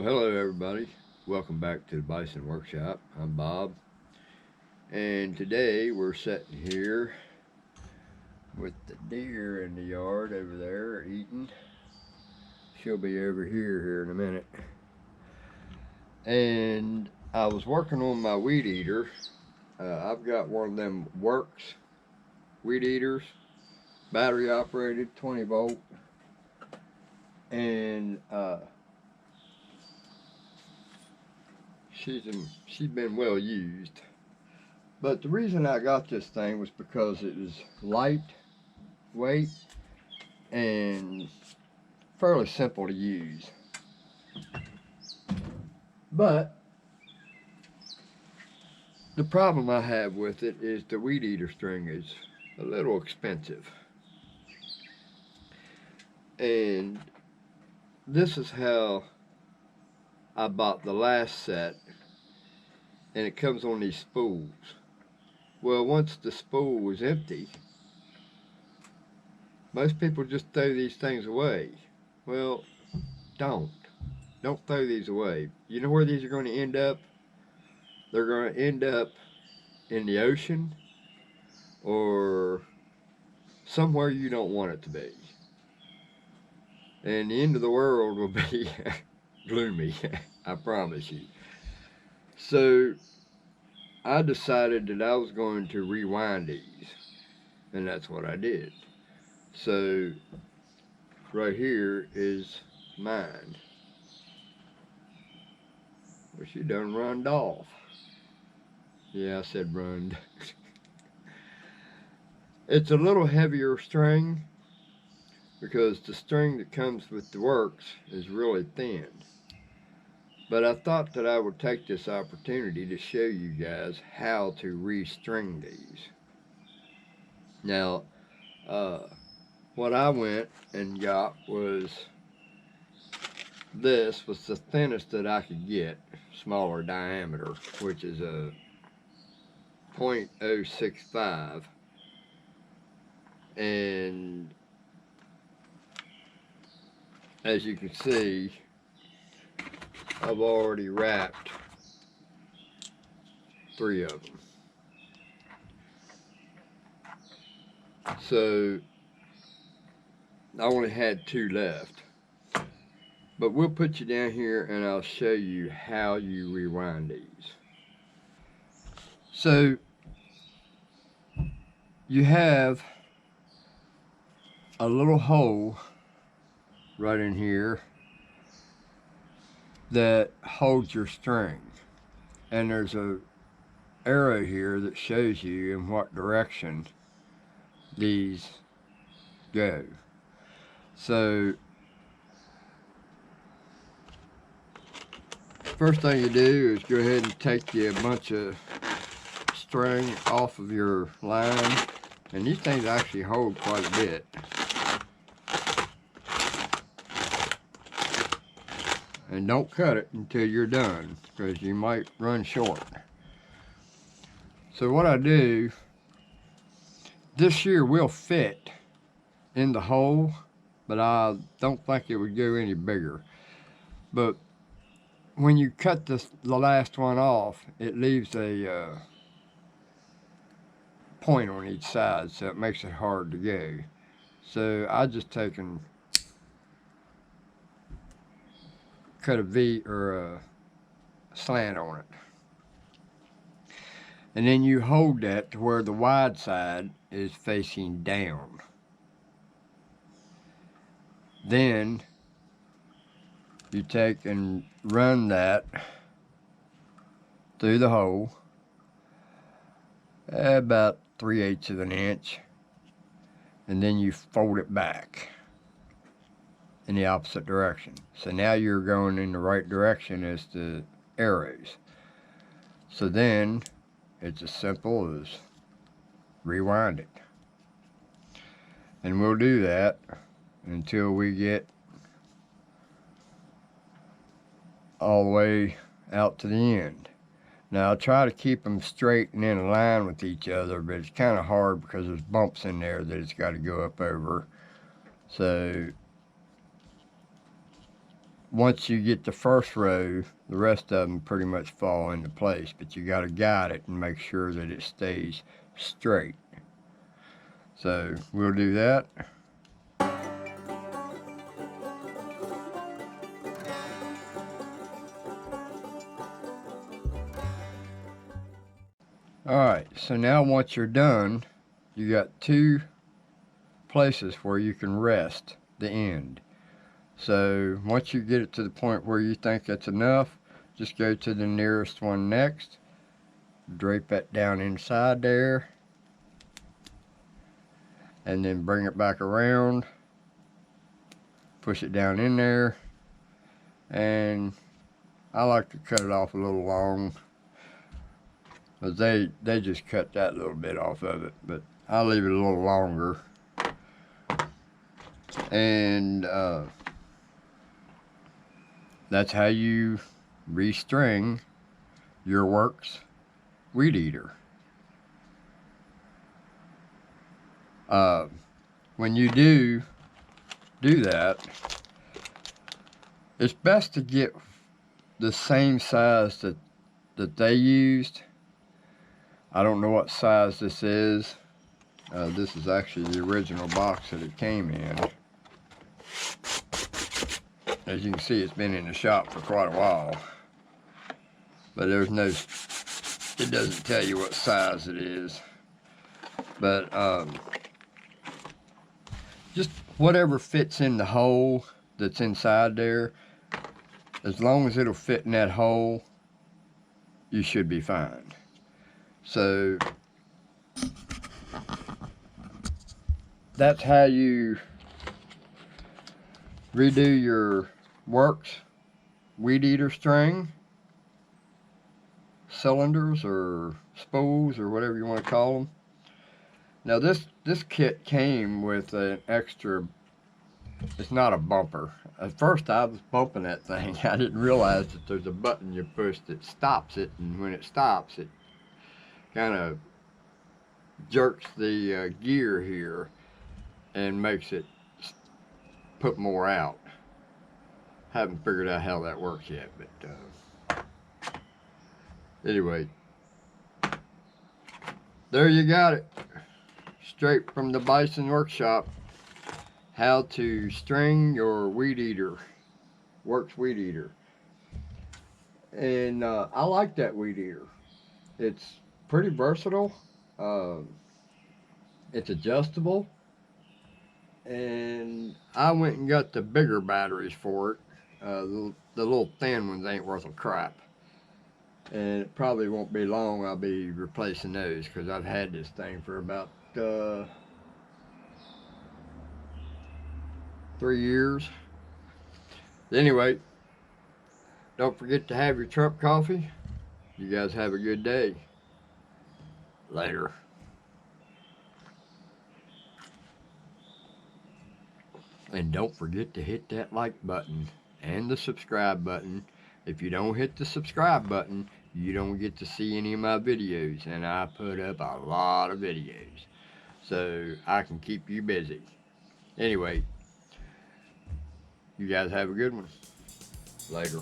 Hello everybody. Welcome back to the Bison Workshop. I'm Bob. And today we're sitting here with the deer in the yard over there eating. She'll be over here in a minute. And I was working on my weed eater. I've got one of them worx weed eaters, battery operated, 20 volt. And she's been well used. But the reason I got this thing was because it was lightweight and fairly simple to use. But the problem I have with it is the weed eater string is a little expensive. And this is how I bought the last set, and it comes on these spools. Well, once the spool was empty, most people just throw these things away. Well, don't throw these away. You know where these are going to end up? They're going to end up in the ocean or somewhere you don't want it to be. And the end of the world will be gloomy, I promise you. So I decided that I was going to rewind these, and that's what I did. So right here is mine. Well, she done runned off. Yeah, I said runned. It's a little heavier string because the string that comes with the worx is really thin. But I thought that I would take this opportunity to show you guys how to restring these. Now, what I went and got was this was the thinnest that I could get, smaller diameter, which is a 0.065, and as you can see, I've already wrapped 3 of them. So I only had 2 left. But we'll put you down here and I'll show you how you rewind these. So you have a little hole right in here that holds your string, and there's a arrow here that shows you in what direction these go. So first thing you do is go ahead and take a bunch of string off of your line, and these things actually hold quite a bit. And don't cut it until you're done, because you might run short. So what I do, this here will fit in the hole, but I don't think it would go any bigger. But when you cut the last one off, it leaves a point on each side, so it makes it hard to go. So I just take and cut a V or a slant on it. And then you hold that to where the wide side is facing down. Then you take and run that through the hole about 3/8 of an inch, and then you fold it back in the opposite direction. So now you're going in the right direction as the arrows. So then it's as simple as rewind it. And we'll do that until we get all the way out to the end. Now I'll try to keep them straight and in line with each other, but it's kind of hard because there's bumps in there that it's got to go up over. So once you get the first row, the rest of them pretty much fall into place, but you got to guide it and make sure that it stays straight. So we'll do that. Alright, so now once you're done, you got two places where you can rest the end. So once you get it to the point where you think that's enough, just go to the nearest one next, drape that down inside there, and then bring it back around, push it down in there, and I like to cut it off a little long, but they just cut that little bit off of it, but I'll leave it a little longer. And that's how you restring your worx weed eater. When you do that, it's best to get the same size that they used. I don't know what size this is. This is actually the original box that it came in. As you can see, it's been in the shop for quite a while. But there's no, it doesn't tell you what size it is. But just whatever fits in the hole that's inside there, as long as it'll fit in that hole, you should be fine. So that's how you redo your worx weed eater string, cylinders or spools or whatever you want to call them. Now this kit came with an extra, it's not a bumper. At first I was bumping that thing. I didn't realize that there's a button you push that stops it, and when it stops, it kind of jerks the gear here and makes it put more out. Haven't figured out how that works yet, but anyway, there you got it, straight from the Bison Workshop. How to string your weed eater, worx weed eater. And I like that weed eater. It's pretty versatile. It's adjustable. And I went and got the bigger batteries for it. The little thin ones ain't worth a crap. And it probably won't be long I'll be replacing those, because I've had this thing for about 3 years. Anyway, don't forget to have your Trump coffee. You guys have a good day. Later. And don't forget to hit that like button and the subscribe button. If you don't hit the subscribe button, you don't get to see any of my videos, and I put up a lot of videos, so I can keep you busy. Anyway, you guys have a good one. Later.